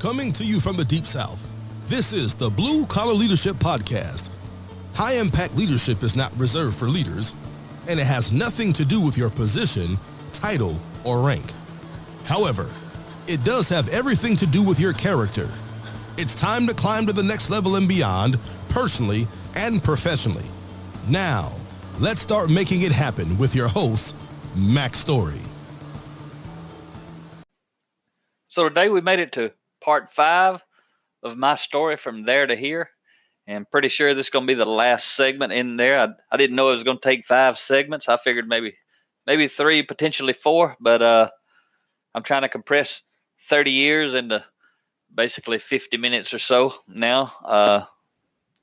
Coming to you from the Deep South, this is the Blue Collar Leadership Podcast. High-impact leadership is not reserved for leaders, and it has nothing to do with your position, title, or rank. However, it does have everything to do with your character. It's time to climb to the next level and beyond, personally and professionally. Now, let's start making it happen with your host, Max Story. So today we made it to part 5 of my story from there to here. And I'm pretty sure this is going to be the last segment in there. I didn't know it was going to take 5 segments. I figured maybe 3, potentially 4. But I'm trying to compress 30 years into basically 50 minutes or so now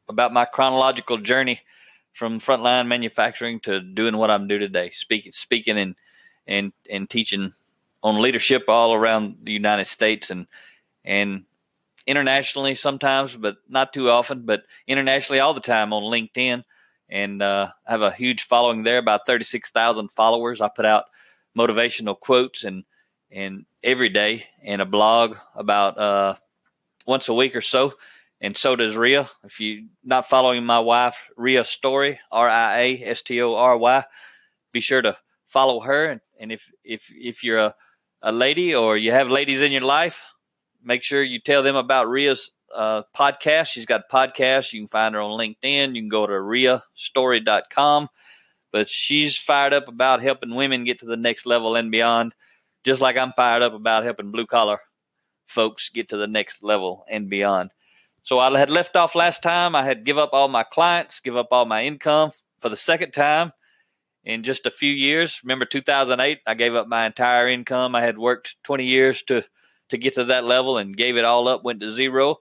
about my chronological journey from frontline manufacturing to doing what I'm doing today, speaking and teaching on leadership all around the United States and internationally sometimes, but not too often, but internationally all the time on LinkedIn. And I have a huge following there, about 36,000 followers. I put out motivational quotes and every day, and a blog about once a week or so. And so does Rhea. If you're not following my wife, Rhea Story, RIASTORY, be sure to follow her. And if you're a lady or you have ladies in your life, make sure you tell them about Rhea's podcast. She's got podcasts. You can find her on LinkedIn. You can go to rheastory.com. But she's fired up about helping women get to the next level and beyond, just like I'm fired up about helping blue-collar folks get to the next level and beyond. So I had left off last time. I had give up all my clients, give up all my income for the second time in just a few years. Remember 2008, I gave up my entire income. I had worked 20 years to get to that level and gave it all up, went to zero.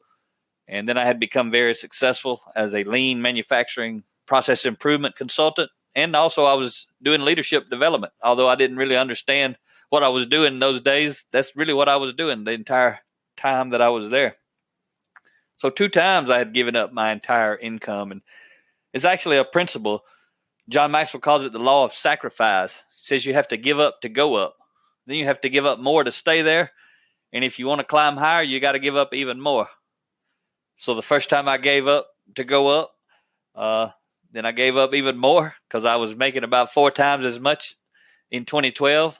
And then I had become very successful as a lean manufacturing process improvement consultant. And also I was doing leadership development. Although I didn't really understand what I was doing in those days, that's really what I was doing the entire time that I was there. So 2 times I had given up my entire income. And it's actually a principle. John Maxwell calls it the law of sacrifice. He says you have to give up to go up. Then you have to give up more to stay there. And if you want to climb higher, you got to give up even more. So the first time I gave up to go up, then I gave up even more because I was making about 4 times as much in 2012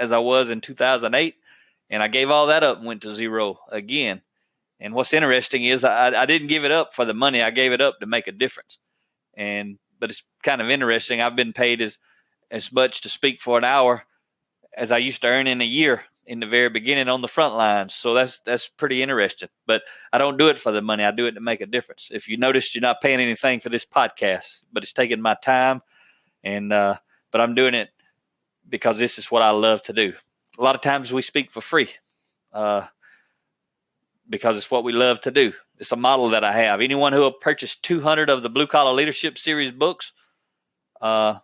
as I was in 2008. And I gave all that up and went to zero again. And what's interesting is I didn't give it up for the money. I gave it up to make a difference. But it's kind of interesting. I've been paid as much to speak for an hour as I used to earn in a year in the very beginning on the front lines. So that's pretty interesting. But I don't do it for the money. I do it to make a difference. If you noticed, you're not paying anything for this podcast, but it's taking my time. But I'm doing it because this is what I love to do. A lot of times we speak for free because it's what we love to do. It's a model that I have. Anyone who will purchase 200 of the Blue Collar Leadership Series books, Rhea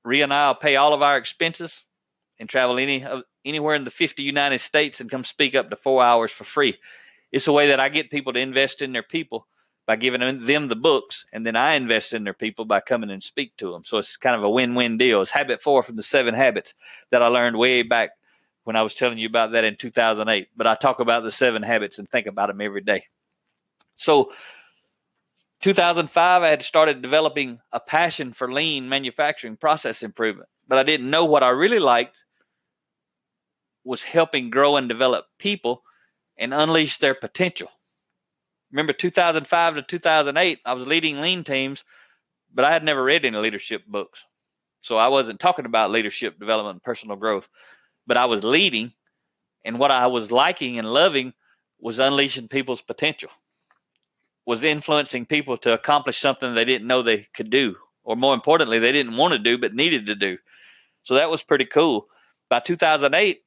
and I will pay all of our expenses and travel anywhere in the 50 United States and come speak up to 4 hours for free. It's a way that I get people to invest in their people by giving them the books, and then I invest in their people by coming and speak to them. So it's kind of a win-win deal. It's habit 4 from the 7 habits that I learned way back when I was telling you about that in 2008. But I talk about the 7 habits and think about them every day. So 2005, I had started developing a passion for lean manufacturing process improvement. But I didn't know what I really liked was helping grow and develop people and unleash their potential. Remember 2005 to 2008, I was leading lean teams, but I had never read any leadership books. So I wasn't talking about leadership development and personal growth. But I was leading, and what I was liking and loving was unleashing people's potential, was influencing people to accomplish something they didn't know they could do, or more importantly, they didn't want to do but needed to do. So that was pretty cool. By 2008,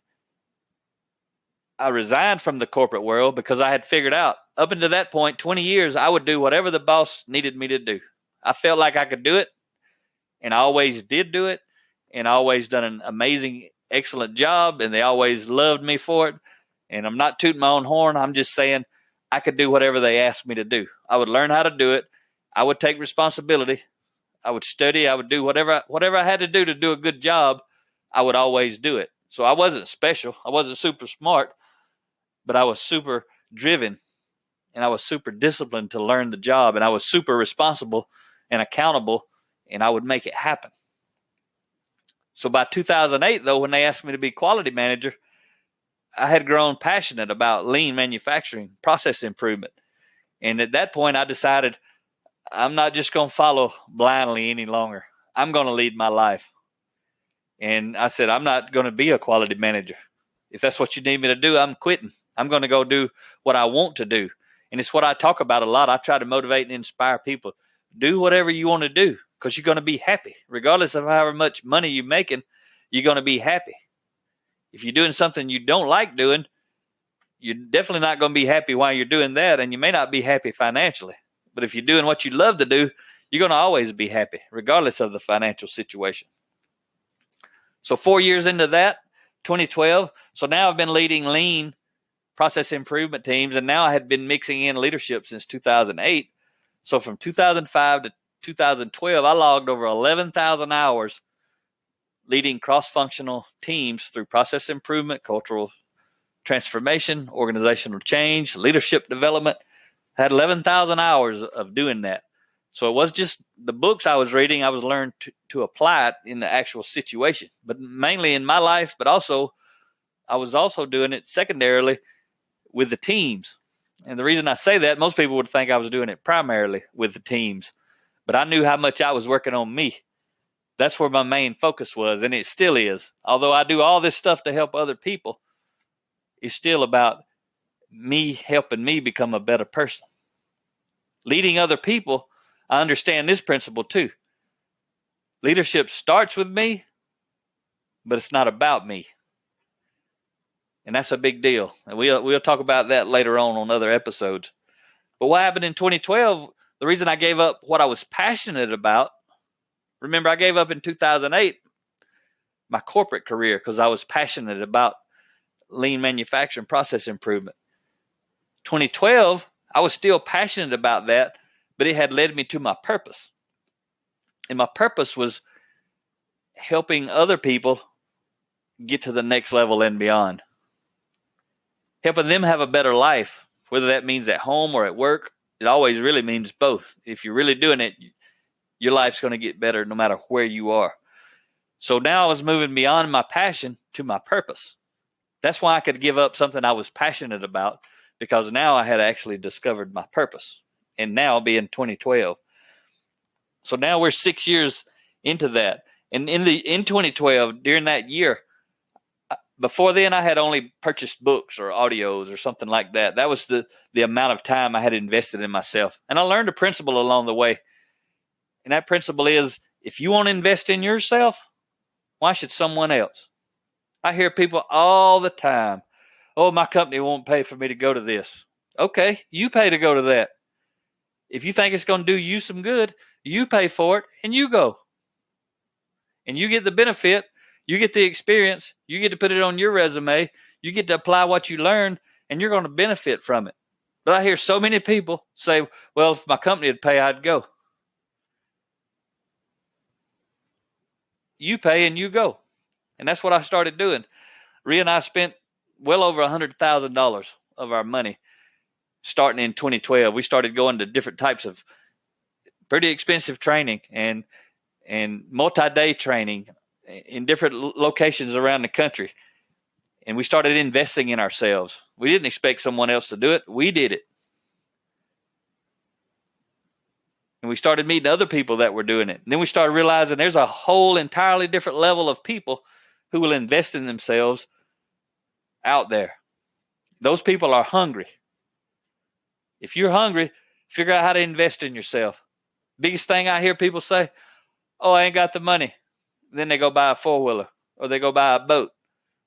I resigned from the corporate world because I had figured out, up until that point, 20 years, I would do whatever the boss needed me to do. I felt like I could do it, and I always did do it, and I always done an amazing excellent job, and they always loved me for it. And I'm not tooting my own horn. I'm just saying I could do whatever they asked me to do. I would learn how to do it. I would take responsibility. I would study. I would do whatever I had to do a good job. I would always do it. So I wasn't special. I wasn't super smart. but I was super driven and I was super disciplined to learn the job, and I was super responsible and accountable, and I would make it happen. So by 2008, though, when they asked me to be quality manager, I had grown passionate about lean manufacturing, process improvement. And at that point, I decided I'm not just going to follow blindly any longer. I'm going to lead my life. And I said, I'm not going to be a quality manager. If that's what you need me to do, I'm quitting. I'm going to go do what I want to do. And it's what I talk about a lot. I try to motivate and inspire people. Do whatever you want to do because you're going to be happy. Regardless of however much money you're making, you're going to be happy. If you're doing something you don't like doing, you're definitely not going to be happy while you're doing that, and you may not be happy financially. But if you're doing what you love to do, you're going to always be happy, regardless of the financial situation. So 4 years into that, 2012, so now I've been leading lean process improvement teams, and now I had been mixing in leadership since 2008. So from 2005 to 2012, I logged over 11,000 hours leading cross-functional teams through process improvement, cultural transformation, organizational change, leadership development. I had 11,000 hours of doing that. So it was just the books I was reading, I was learning to apply it in the actual situation, but mainly in my life, but also I was also doing it secondarily with the teams. And the reason I say that, most people would think I was doing it primarily with the teams, but I knew how much I was working on me. That's where my main focus was, and it still is. Although I do all this stuff to help other people, it's still about me helping me become a better person. Leading other people, I understand this principle too. Leadership starts with me, but it's not about me. And that's a big deal. And we'll talk about that later on other episodes. But what happened in 2012, the reason I gave up what I was passionate about, remember I gave up in 2008 my corporate career because I was passionate about lean manufacturing, process improvement. 2012, I was still passionate about that, but it had led me to my purpose. And my purpose was helping other people get to the next level and beyond. Helping them have a better life, whether that means at home or at work. It always really means both. If you're really doing it, your life's going to get better no matter where you are. So now I was moving beyond my passion to my purpose. That's why I could give up something I was passionate about, because now I had actually discovered my purpose. And now being 2012. So now we're 6 years into that. And in 2012, during that year, before then I had only purchased books or audios or something like that. That was the amount of time I had invested in myself. And I learned a principle along the way. And that principle is, if you want to invest in yourself, why should someone else? I hear people all the time, oh, my company won't pay for me to go to this. Okay, you pay to go to that. If you think it's going to do you some good, you pay for it and you go. And you get the benefit, you get the experience, you get to put it on your resume, you get to apply what you learn, and you're going to benefit from it. But I hear so many people say, well, if my company would pay, I'd go. You pay and you go. And that's what I started doing. Rhea and I spent well over $100,000 of our money starting in 2012. We started going to different types of pretty expensive training and multi-day training in different locations around the country. And we started investing in ourselves. We didn't expect someone else to do it. We did it. And we started meeting other people that were doing it. And then we started realizing there's a whole entirely different level of people who will invest in themselves out there. Those people are hungry. If you're hungry, figure out how to invest in yourself. Biggest thing I hear people say, oh, I ain't got the money. Then they go buy a four-wheeler, or they go buy a boat,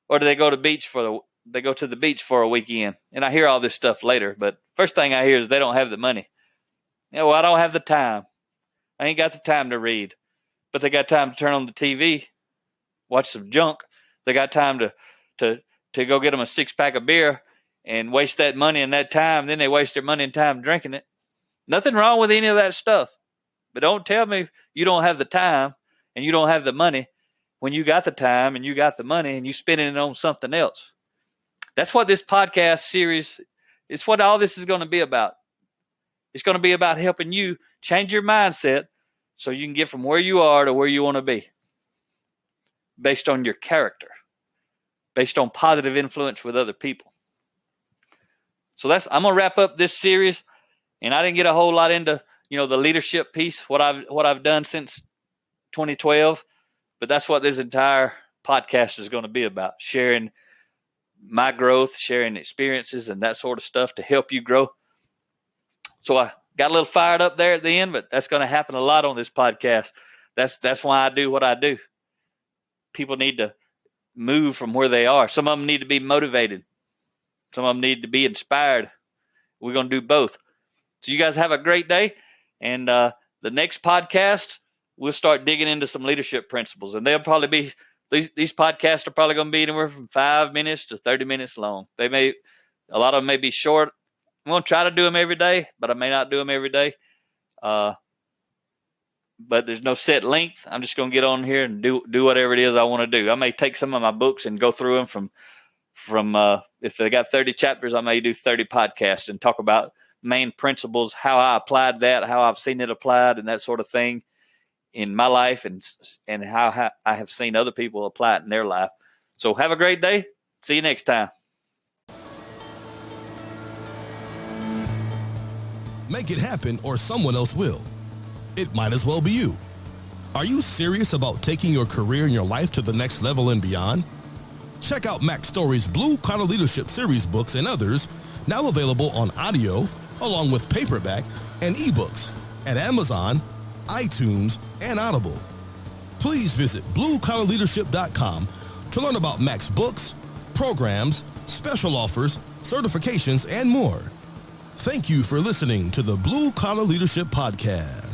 or do they go to the beach for a weekend. And I hear all this stuff later, but first thing I hear is they don't have the money. Well, I don't have the time. I ain't got the time to read. But they got time to turn on the TV, watch some junk. They got time to go get them a six-pack of beer and waste that money and that time. Then they waste their money and time drinking it. Nothing wrong with any of that stuff. But don't tell me you don't have the time and you don't have the money when you got the time and you got the money and you spending it on something else. That's what this podcast series, it's what all this is going to be about. It's going to be about helping you change your mindset so you can get from where you are to where you want to be based on your character, based on positive influence with other people. So I'm going to wrap up this series, and I didn't get a whole lot into, the leadership piece, what I've done since 2012, but that's what this entire podcast is going to be about, sharing my growth, sharing experiences and that sort of stuff to help you grow. So I got a little fired up there at the end, but that's going to happen a lot on this podcast. That's why I do what I do. People need to move from where they are. Some of them need to be motivated. Some of them need to be inspired. We're going to do both. So you guys have a great day. And the next podcast, we'll start digging into some leadership principles. And they'll probably be, these podcasts are probably going to be anywhere from 5 minutes to 30 minutes long. A lot of them may be short. I'm going to try to do them every day, but I may not do them every day. But there's no set length. I'm just going to get on here and do whatever it is I want to do. I may take some of my books and go through them from if they got 30 chapters, I may do 30 podcasts and talk about main principles, how I applied that, how I've seen it applied, and that sort of thing in my life, and how I have seen other people apply it in their life. So have a great day. See you next time. Make it happen or someone else will. It might as well be you. Are you serious about taking your career and your life to the next level and beyond? Check out Mac Story's Blue Collar Leadership series books and others, now available on audio, along with paperback and ebooks at Amazon, iTunes, and Audible. Please visit bluecollarleadership.com to learn about Mac's books, programs, special offers, certifications, and more. Thank you for listening to the Blue Collar Leadership Podcast.